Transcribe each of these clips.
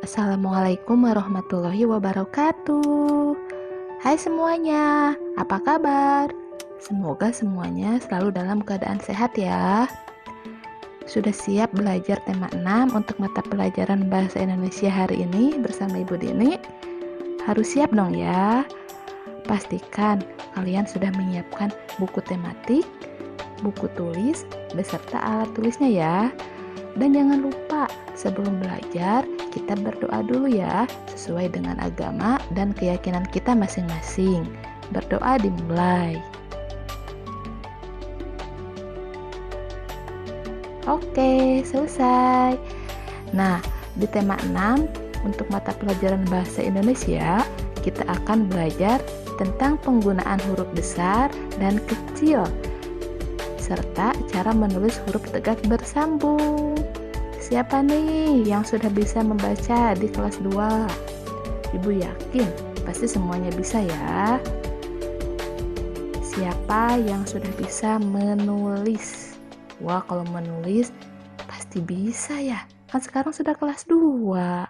Assalamualaikum warahmatullahi wabarakatuh. Hai semuanya, apa kabar? Semoga semuanya selalu dalam keadaan sehat ya. Sudah siap belajar tema 6 untuk mata pelajaran Bahasa Indonesia hari ini bersama Ibu Dini? Harus siap dong ya. Pastikan kalian sudah menyiapkan buku tematik, buku tulis, beserta alat tulisnya ya. Dan jangan lupa, sebelum belajar, kita berdoa dulu ya, sesuai dengan agama dan keyakinan kita masing-masing. Berdoa dimulai. Oke, selesai. Nah, di tema 6, untuk mata pelajaran Bahasa Indonesia, kita akan belajar tentang penggunaan huruf besar dan kecil, serta cara menulis huruf tegak bersambung. Siapa nih yang sudah bisa membaca di kelas 2? Ibu yakin pasti semuanya bisa ya. Siapa yang sudah bisa menulis? Wah, kalau menulis pasti bisa ya. Kan sekarang sudah kelas 2.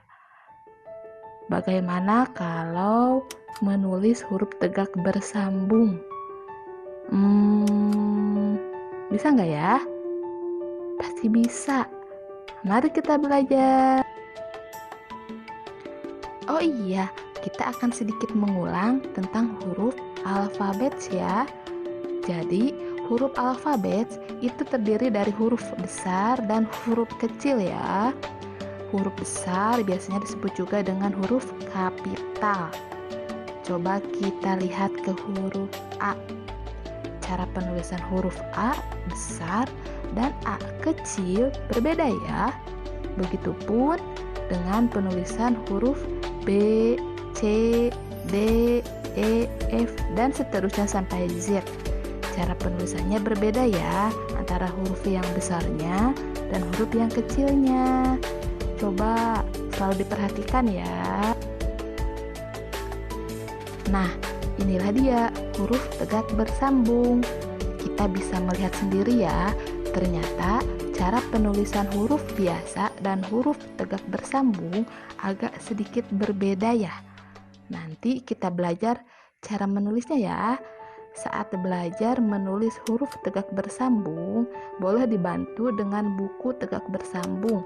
Bagaimana kalau menulis huruf tegak bersambung? Bisa nggak ya? Pasti bisa. Mari kita belajar. Oh iya, kita akan sedikit mengulang tentang huruf alfabet ya. Jadi, huruf alfabet itu terdiri dari huruf besar dan huruf kecil ya. Huruf besar biasanya disebut juga dengan huruf kapital. Coba kita lihat ke huruf A. Cara penulisan huruf A besar dan A kecil berbeda ya. Begitupun dengan penulisan huruf B, C, D, E, F, dan seterusnya sampai Z. Cara penulisannya berbeda ya, antara huruf yang besarnya dan huruf yang kecilnya. Coba selalu diperhatikan ya. Nah, inilah dia huruf tegak bersambung. Kita bisa melihat sendiri ya, ternyata cara penulisan huruf biasa dan huruf tegak bersambung agak sedikit berbeda ya. Nanti kita belajar cara menulisnya ya. Saat belajar menulis huruf tegak bersambung, boleh dibantu dengan buku tegak bersambung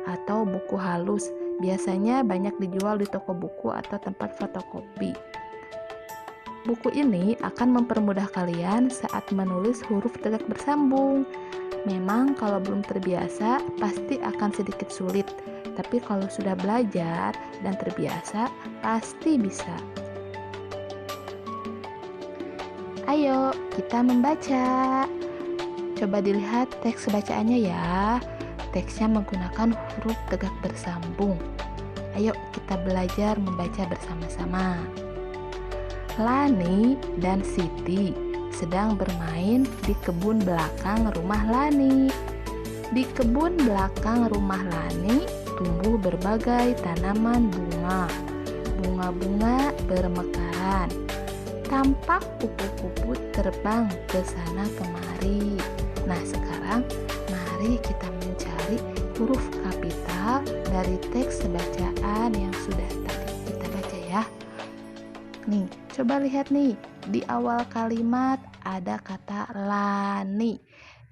atau buku halus. Biasanya banyak dijual di toko buku atau tempat fotokopi. Buku ini akan mempermudah kalian saat menulis huruf tegak bersambung. Memang kalau belum terbiasa pasti akan sedikit sulit, tapi kalau sudah belajar dan terbiasa pasti bisa. Ayo kita membaca. Coba dilihat teks bacaannya ya. Teksnya menggunakan huruf tegak bersambung. Ayo kita belajar membaca bersama-sama. Lani dan Siti sedang bermain di kebun belakang rumah Lani. Di kebun belakang rumah Lani tumbuh berbagai tanaman bunga. Bunga-bunga bermekaran. Tampak kupu-kupu terbang ke sana kemari. Nah, sekarang mari kita mencari huruf kapital dari teks bacaan yang sudah tadi kita baca ya. Nih, coba lihat nih, di awal kalimat ada kata Lani.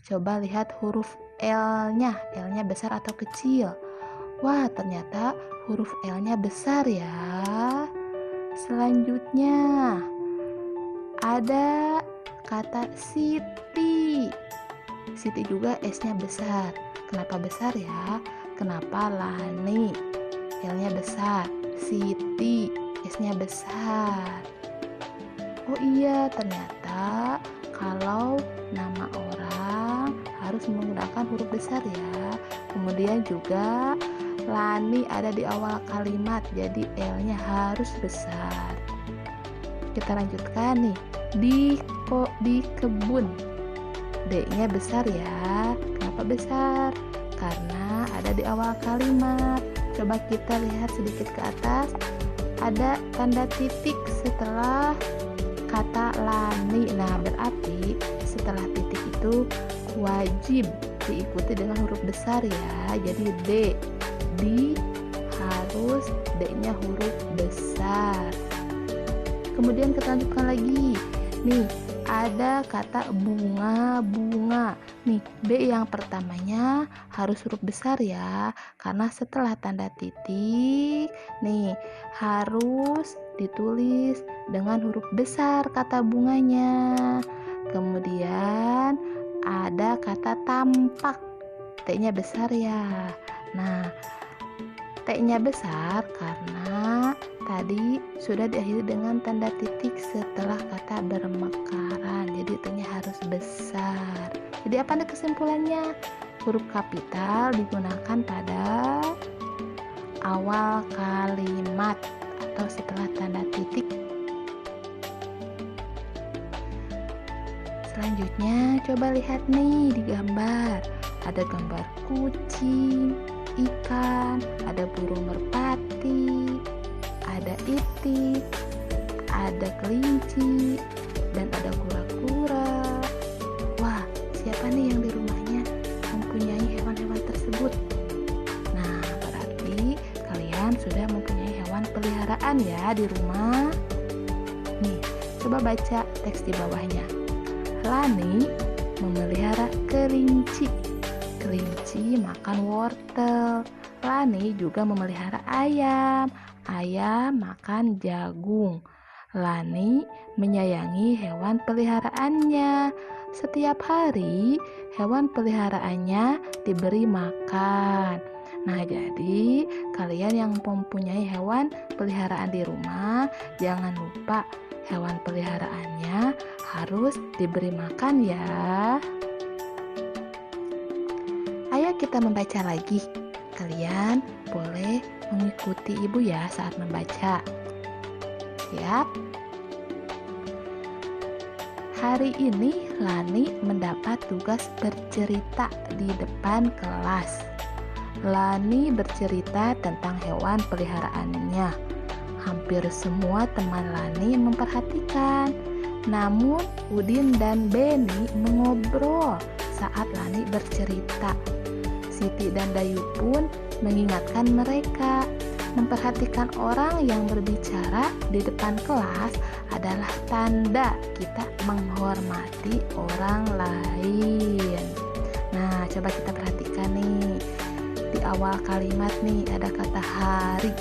Coba lihat huruf L-nya, L-nya besar atau kecil? Wah, ternyata huruf L-nya besar ya. Selanjutnya, ada kata Siti. Siti juga S-nya besar. Kenapa besar ya? Kenapa Lani? L-nya besar. Siti, S-nya besar. Oh iya, ternyata kalau nama orang harus menggunakan huruf besar ya. Kemudian juga Lani ada di awal kalimat, jadi L-nya harus besar. Kita lanjutkan nih. Di kebun. D-nya besar ya. Kenapa besar? Karena ada di awal kalimat. Coba kita lihat sedikit ke atas. Ada tanda titik setelah kata Lani. Nah, berarti setelah titik itu wajib diikuti dengan huruf besar ya. Jadi D. Di harus D-nya huruf besar. Kemudian kita lanjutkan lagi. Nih, ada kata bunga-bunga. Nih, B yang pertamanya harus huruf besar ya, karena setelah tanda titik, nih harus ditulis dengan huruf besar kata bunganya. Kemudian ada kata tampak. T-nya besar ya. Nah, T-nya besar karena tadi sudah diakhiri dengan tanda titik setelah kata bermekaran. Jadi T-nya harus besar. Jadi apa nih kesimpulannya? Huruf kapital digunakan pada awal kalimat atau setelah tanda titik. Selanjutnya coba lihat nih di gambar. Ada gambar kucing, ikan, ada burung merpati, ada itik, ada kelinci, dan ada kura-kura. Wah, siapa nih yang di rumahnya mempunyai hewan-hewan tersebut? Nah, berarti kalian sudah mempunyai hewan peliharaan ya di rumah. Nih, coba baca teks di bawahnya. Lani memelihara kelinci. Kelinci makan wortel. Lani juga memelihara ayam. Ayam makan jagung. Lani menyayangi hewan peliharaannya. Setiap hari hewan peliharaannya diberi makan. Nah, jadi kalian yang mempunyai hewan peliharaan di rumah, jangan lupa hewan peliharaannya harus diberi makan ya. Ayo kita membaca lagi. Kalian boleh mengikuti ibu ya saat membaca. Siap? Hari ini Lani mendapat tugas bercerita di depan kelas. Lani bercerita tentang hewan peliharaannya. Hampir semua teman Lani memperhatikan. Namun Udin dan Beni mengobrol saat Lani bercerita. Siti dan Dayu pun mengingatkan mereka. Memperhatikan orang yang berbicara di depan kelas adalah tanda kita menghormati orang lain. Nah, coba kita perhatikan nih. Di awal kalimat nih ada kata hari.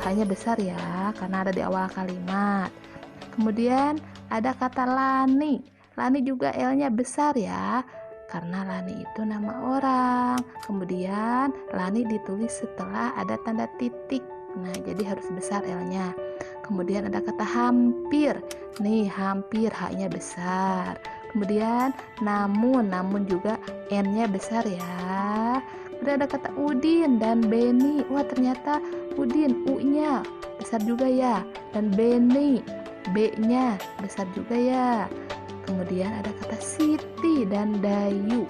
Hanya besar ya, karena ada di awal kalimat. Kemudian ada kata Lani. Lani juga L-nya besar ya, karena Lani itu nama orang. Kemudian Lani ditulis setelah ada tanda titik. Nah, jadi harus besar L-nya. Kemudian ada kata hampir. Nih, hampir H-nya besar. Kemudian namun juga N-nya besar ya. Kemudian ada kata Udin dan Beni. Wah, ternyata Udin U-nya besar juga ya. Dan Beni B-nya besar juga ya. Kemudian ada kata Siti dan Dayu.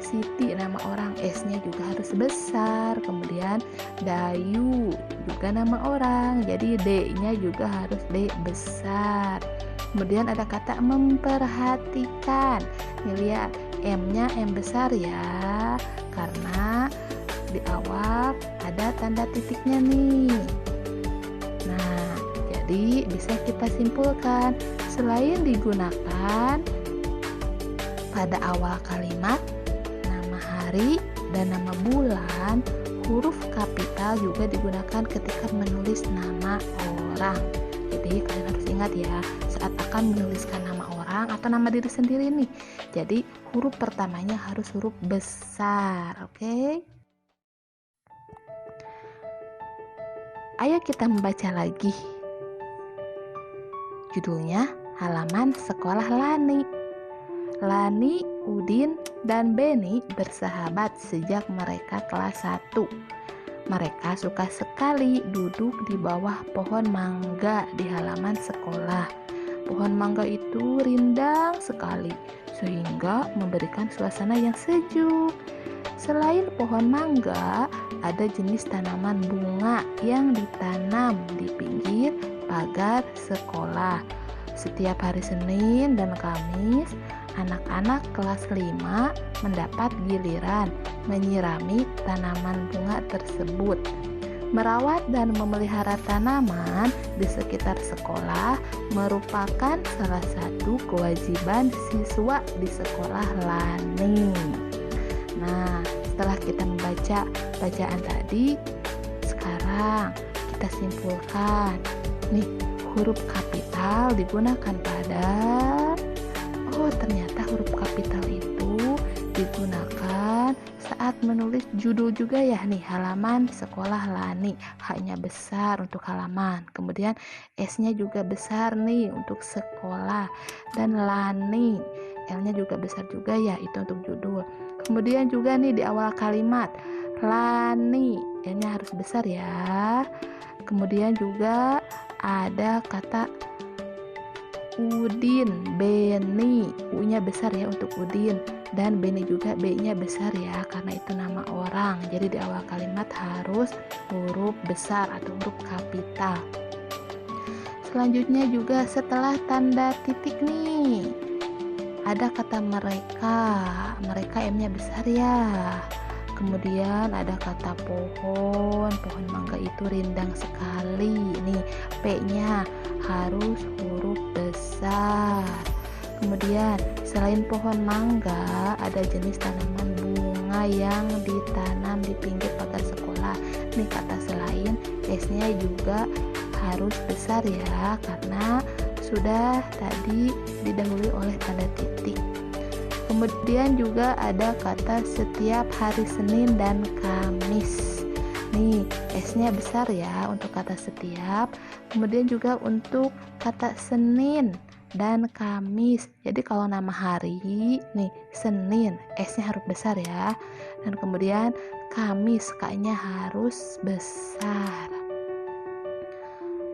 Siti nama orang, S-nya juga harus besar. Kemudian Dayu juga nama orang, jadi D-nya juga harus D besar. Kemudian ada kata memperhatikan. Nih lihat, M-nya M besar ya, karena di awal ada tanda titiknya nih. Nah, jadi bisa kita simpulkan, selain digunakan pada awal kalimat, nama hari dan nama bulan, huruf kapital juga digunakan ketika menulis nama orang. Jadi kalian harus ingat ya, saat akan menuliskan nama orang atau nama diri sendiri nih, jadi huruf pertamanya harus huruf besar, oke? Ayo kita membaca lagi. Judulnya halaman sekolah Lani. Lani, Udin, dan Beni bersahabat sejak mereka kelas 1. Mereka suka sekali duduk di bawah pohon mangga di halaman sekolah. Pohon mangga itu rindang sekali, sehingga memberikan suasana yang sejuk. Selain pohon mangga, ada jenis tanaman bunga yang ditanam di pinggir pagar sekolah. Setiap hari Senin dan Kamis, anak-anak kelas 5 mendapat giliran menyirami tanaman bunga tersebut. Merawat dan memelihara tanaman di sekitar sekolah merupakan salah satu kewajiban siswa di sekolah Lani. Nah, setelah kita membaca bacaan tadi, sekarang kita simpulkan. Nih, huruf kapital digunakan pada ternyata huruf kapital itu digunakan saat menulis judul juga ya nih, halaman sekolah Lani. H-nya besar untuk halaman, kemudian S-nya juga besar nih untuk sekolah, dan Lani L-nya juga besar juga ya, itu untuk judul. Kemudian juga nih di awal kalimat Lani, L-nya harus besar ya. Kemudian juga ada kata Udin, Beni, U-nya besar ya untuk Udin, dan Beni juga B-nya besar ya karena itu nama orang. Jadi di awal kalimat harus huruf besar atau huruf kapital. Selanjutnya juga setelah tanda titik nih ada kata mereka M-nya besar ya. Kemudian ada kata pohon mangga itu rindang sekali nih, P-nya harus huruf besar. Kemudian selain pohon mangga ada jenis tanaman bunga yang ditanam di pinggir pagar sekolah. Nih kata selain, S-nya juga harus besar ya karena sudah tadi didahului oleh tanda titik. Kemudian juga ada kata setiap hari Senin dan Kamis. Nih, S-nya besar ya untuk kata setiap. Kemudian juga untuk kata Senin dan Kamis. Jadi kalau nama hari, nih Senin, S-nya harus besar ya. Dan kemudian Kamis, K-nya harus besar.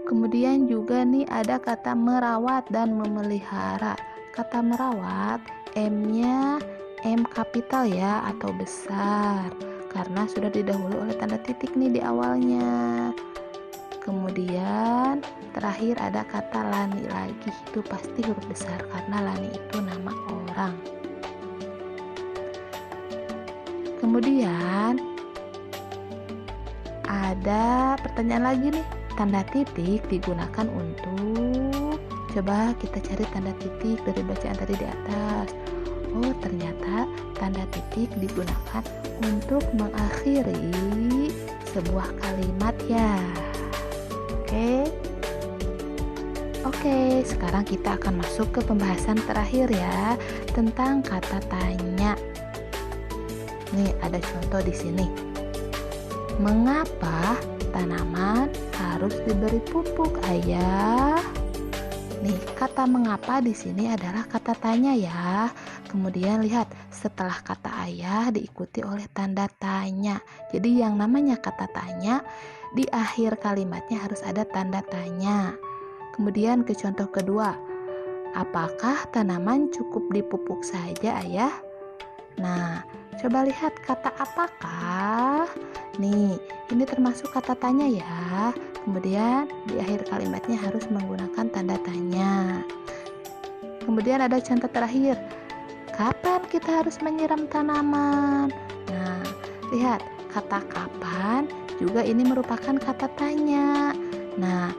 Kemudian juga nih ada kata merawat dan memelihara. Kata merawat, M-nya M kapital ya atau besar karena sudah didahului oleh tanda titik nih di awalnya. Kemudian terakhir ada kata Lani lagi, itu pasti huruf besar karena Lani itu nama orang. Kemudian ada pertanyaan lagi nih, tanda titik digunakan untuk, coba kita cari tanda titik dari bacaan tadi di atas. Oh, ternyata tanda titik digunakan untuk mengakhiri sebuah kalimat ya. Oke, sekarang kita akan masuk ke pembahasan terakhir ya tentang kata tanya. Nih, ada contoh di sini. Mengapa tanaman harus diberi pupuk, Ayah? Nih, kata mengapa di sini adalah kata tanya ya. Kemudian lihat, setelah kata ayah diikuti oleh tanda tanya. Jadi yang namanya kata tanya, di akhir kalimatnya harus ada tanda tanya. Kemudian ke contoh kedua, apakah tanaman cukup dipupuk saja, Ayah? Nah, coba lihat kata apakah. Nih, ini termasuk kata tanya ya. Kemudian di akhir kalimatnya harus menggunakan tanda tanya. Kemudian ada contoh terakhir, kapan kita harus menyiram tanaman? Nah, lihat, kata kapan juga ini merupakan kata tanya. Nah,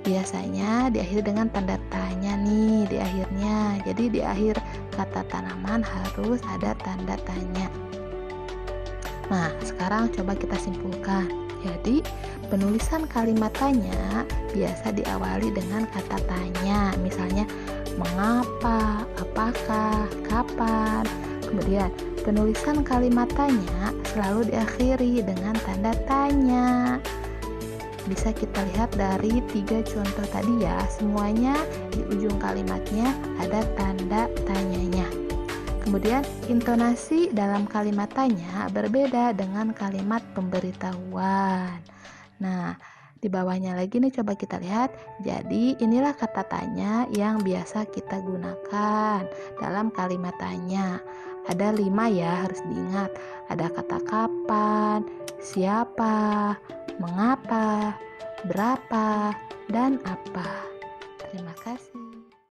biasanya diakhiri dengan tanda tanya nih di akhirnya. Jadi di akhir kata tanaman harus ada tanda tanya. Nah, sekarang coba kita simpulkan. Jadi, penulisan kalimat tanya biasa diawali dengan kata tanya. Misalnya, mengapa, apakah, kapan. Kemudian, penulisan kalimat tanya selalu diakhiri dengan tanda tanya. Bisa kita lihat dari 3 contoh tadi ya, semuanya di ujung kalimatnya ada tanda tanyanya. Kemudian intonasi dalam kalimat tanya berbeda dengan kalimat pemberitahuan. Nah, di bawahnya lagi nih coba kita lihat. Jadi inilah kata tanya yang biasa kita gunakan dalam kalimat tanya. Ada 5 ya, harus diingat. Ada kata kapan, siapa, mengapa, berapa, dan apa.